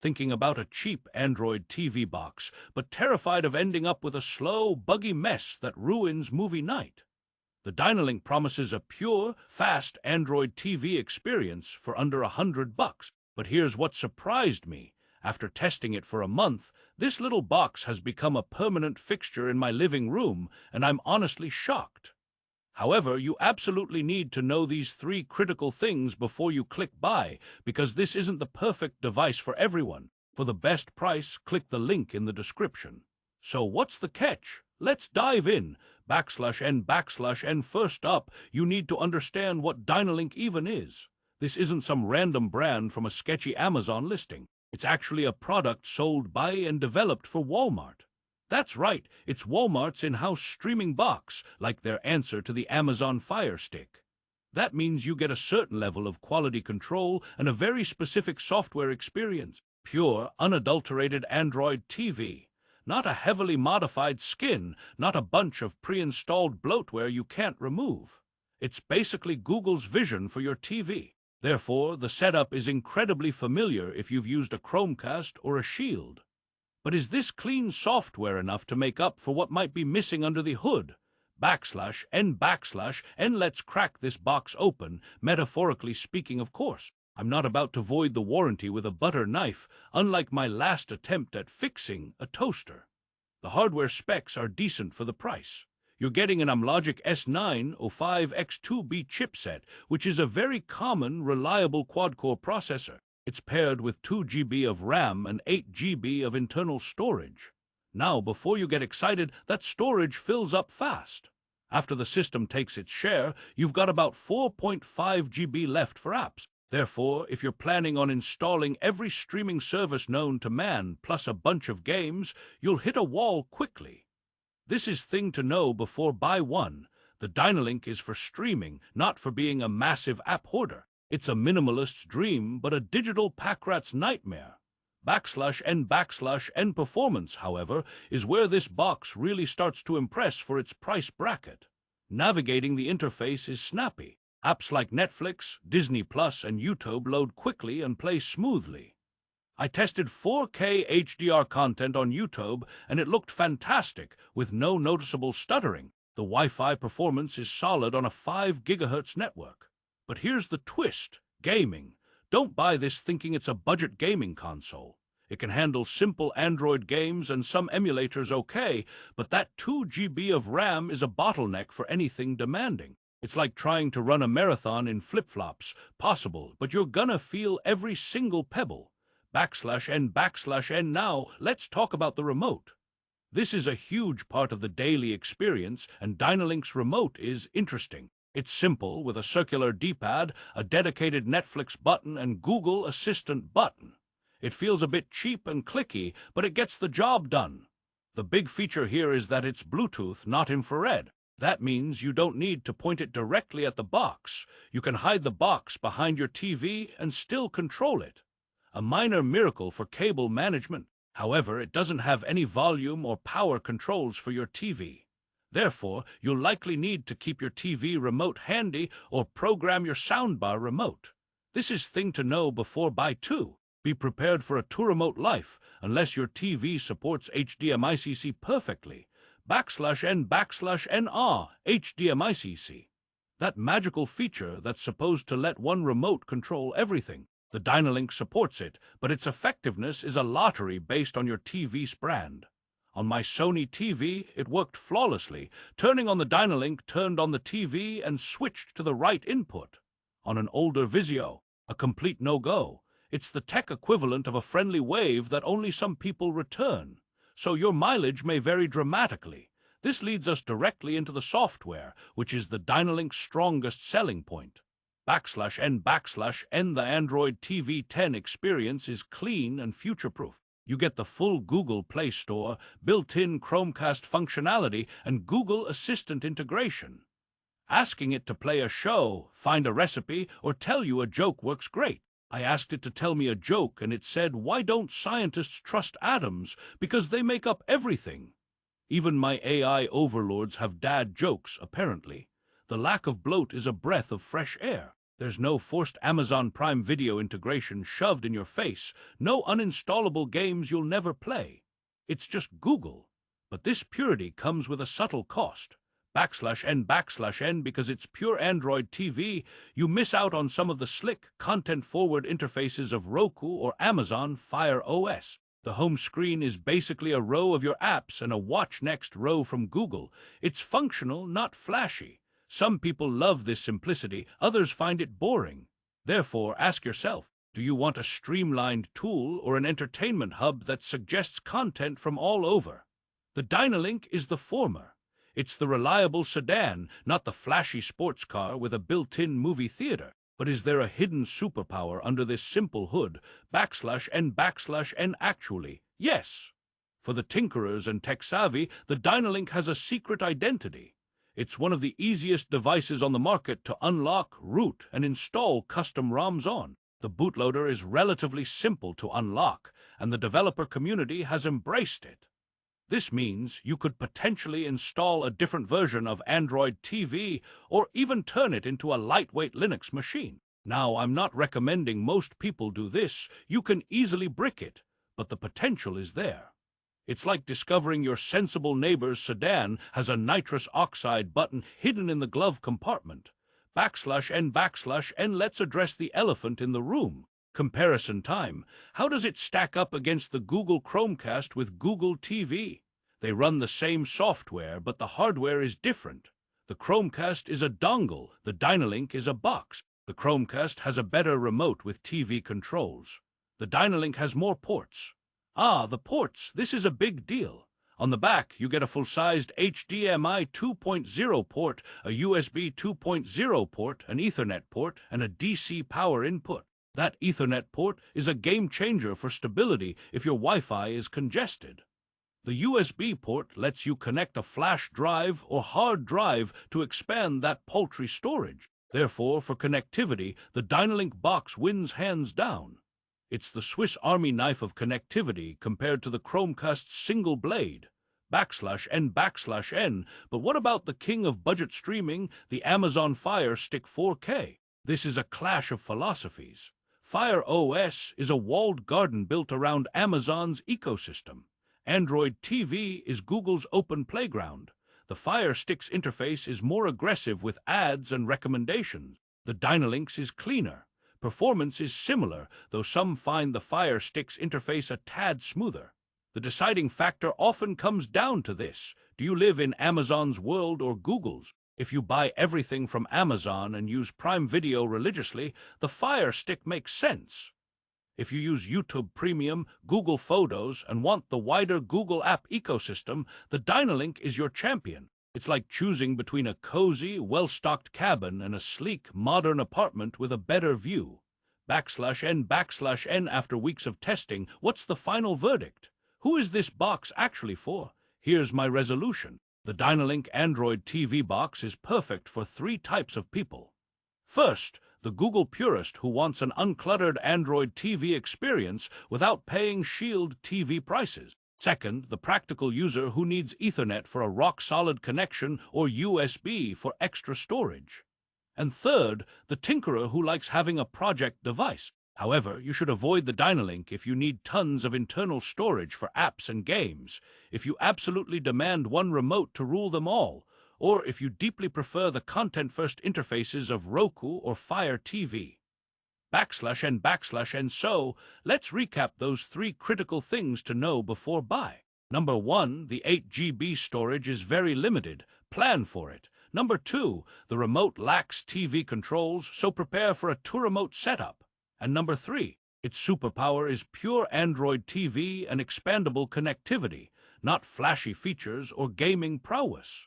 thinking about a cheap Android TV box, but terrified of ending up with a slow, buggy mess that ruins movie night. The Dynalink promises a pure, fast Android TV experience for under $100. But here's what surprised me. After testing it for a month, this little box has become a permanent fixture in my living room, and I'm honestly shocked. However, you absolutely need to know these three critical things before you click buy, because this isn't the perfect device for everyone. For the best price, click the link in the description. So what's the catch? Let's dive in. /n/n. First up, you need to understand what Dynalink even is. This isn't some random brand from a sketchy Amazon listing. It's actually a product sold by and developed for Walmart. That's right, it's Walmart's in-house streaming box, like their answer to the Amazon Fire Stick. That means you get a certain level of quality control and a very specific software experience. Pure, unadulterated Android TV. Not a heavily modified skin, not a bunch of pre-installed bloatware you can't remove. It's basically Google's vision for your TV. Therefore, the setup is incredibly familiar if you've used a Chromecast or a Shield. But is this clean software enough to make up for what might be missing under the hood? /n/n. Let's crack this box open, metaphorically speaking, of course. I'm not about to void the warranty with a butter knife, unlike my last attempt at fixing a toaster. The hardware specs are decent for the price. You're getting an Amlogic S905X2B chipset, which is a very common, reliable quad-core processor. It's paired with 2 GB of RAM and 8 GB of internal storage. Now, before you get excited, that storage fills up fast. After the system takes its share, you've got about 4.5 GB left for apps. Therefore, if you're planning on installing every streaming service known to man plus a bunch of games, you'll hit a wall quickly. This is thing to know before buy one. The Dynalink is for streaming, not for being a massive app hoarder. It's a minimalist's dream, but a digital packrat's nightmare. /n/n. Performance, however, is where this box really starts to impress for its price bracket. Navigating the interface is snappy. Apps like Netflix, Disney Plus, and YouTube load quickly and play smoothly. I tested 4K HDR content on YouTube, and it looked fantastic, with no noticeable stuttering. The Wi-Fi performance is solid on a 5 GHz network. But here's the twist: gaming. Don't buy this thinking it's a budget gaming console. It can handle simple Android games and some emulators okay, but that 2 GB of RAM is a bottleneck for anything demanding. It's like trying to run a marathon in flip-flops. Possible, but you're gonna feel every single pebble. /n/n. Now, let's talk about the remote. This is a huge part of the daily experience, and Dynalink's remote is interesting. It's simple, with a circular D-pad, a dedicated Netflix button, and Google Assistant button. It feels a bit cheap and clicky, but it gets the job done. The big feature here is that it's Bluetooth, not infrared. That means you don't need to point it directly at the box. You can hide the box behind your TV and still control it. A minor miracle for cable management. However, it doesn't have any volume or power controls for your TV. Therefore, you'll likely need to keep your TV remote handy or program your soundbar remote. This is thing to know before buy two. Be prepared for a two-remote life, unless your TV supports HDMI-CC perfectly. /n/n HDMI-CC. That magical feature that's supposed to let one remote control everything. The Dynalink supports it, but its effectiveness is a lottery based on your TV's brand. On my Sony TV, it worked flawlessly. Turning on the Dynalink turned on the TV and switched to the right input. On an older Vizio, a complete no-go. It's the tech equivalent of a friendly wave that only some people return. So your mileage may vary dramatically. This leads us directly into the software, which is the Dynalink's strongest selling point. /n/n. The Android TV 10 experience is clean and future-proof. You get the full Google Play Store, built-in Chromecast functionality, and Google Assistant integration. Asking it to play a show, find a recipe, or tell you a joke works great. I asked it to tell me a joke, and it said, "Why don't scientists trust atoms? Because they make up everything." Even my AI overlords have dad jokes, apparently. The lack of bloat is a breath of fresh air. There's no forced Amazon Prime Video integration shoved in your face, no uninstallable games you'll never play. It's just Google. But this purity comes with a subtle cost. \n because it's pure Android TV, you miss out on some of the slick, content-forward interfaces of Roku or Amazon Fire OS. The home screen is basically a row of your apps and a watch next row from Google. It's functional, not flashy. Some people love this simplicity, others find it boring. Therefore, ask yourself, do you want a streamlined tool or an entertainment hub that suggests content from all over? The Dynalink is the former. It's the reliable sedan, not the flashy sports car with a built-in movie theater. But is there a hidden superpower under this simple hood? \n actually, yes. For the tinkerers and tech-savvy, the Dynalink has a secret identity. It's one of the easiest devices on the market to unlock, root, and install custom ROMs on. The bootloader is relatively simple to unlock, and the developer community has embraced it. This means you could potentially install a different version of Android TV or even turn it into a lightweight Linux machine. Now, I'm not recommending most people do this. You can easily brick it, but the potential is there. It's like discovering your sensible neighbor's sedan has a nitrous oxide button hidden in the glove compartment. \n let's address the elephant in the room. Comparison time. How does it stack up against the Google Chromecast with Google TV? They run the same software, but the hardware is different. The Chromecast is a dongle, the Dynalink is a box. The Chromecast has a better remote with TV controls. The Dynalink has more ports. The ports, this is a big deal. On the back, you get a full-sized HDMI 2.0 port, a USB 2.0 port, an Ethernet port, and a DC power input. That Ethernet port is a game-changer for stability if your Wi-Fi is congested. The USB port lets you connect a flash drive or hard drive to expand that paltry storage. Therefore, for connectivity, the Dynalink box wins hands down. It's the Swiss Army knife of connectivity compared to the Chromecast's single blade. \n, but what about the king of budget streaming, the Amazon Fire Stick 4K? This is a clash of philosophies. Fire OS is a walled garden built around Amazon's ecosystem. Android TV is Google's open playground. The Fire Stick's interface is more aggressive with ads and recommendations. The Dynalink's is cleaner. Performance is similar, though some find the Fire Stick's interface a tad smoother. The deciding factor often comes down to this. Do you live in Amazon's world or Google's? If you buy everything from Amazon and use Prime Video religiously, the Fire Stick makes sense. If you use YouTube Premium, Google Photos, and want the wider Google app ecosystem, the Dynalink is your champion. It's like choosing between a cozy, well-stocked cabin and a sleek, modern apartment with a better view. \n after weeks of testing, what's the final verdict? Who is this box actually for? Here's my resolution. The Dynalink Android TV Box is perfect for 3 types of people. First, the Google purist who wants an uncluttered Android TV experience without paying Shield TV prices. Second, the practical user who needs Ethernet for a rock-solid connection or USB for extra storage. And third, the tinkerer who likes having a project device. However, you should avoid the Dynalink if you need tons of internal storage for apps and games, if you absolutely demand one remote to rule them all, or if you deeply prefer the content-first interfaces of Roku or Fire TV. \n. So, let's recap those 3 critical things to know before buy. Number 1, the 8 GB storage is very limited. Plan for it. Number 2, the remote lacks TV controls, so prepare for a 2-remote setup. And number 3, its superpower is pure Android TV and expandable connectivity, not flashy features or gaming prowess.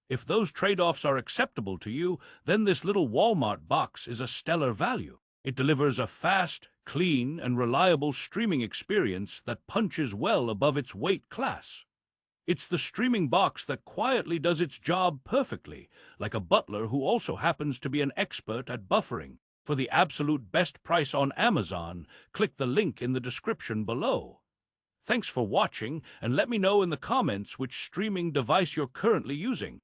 If those trade-offs are acceptable to you, then this little Walmart box is a stellar value. It delivers a fast, clean, and reliable streaming experience that punches well above its weight class. It's the streaming box that quietly does its job perfectly, like a butler who also happens to be an expert at buffering. For the absolute best price on Amazon, click the link in the description below. Thanks for watching, and let me know in the comments which streaming device you're currently using.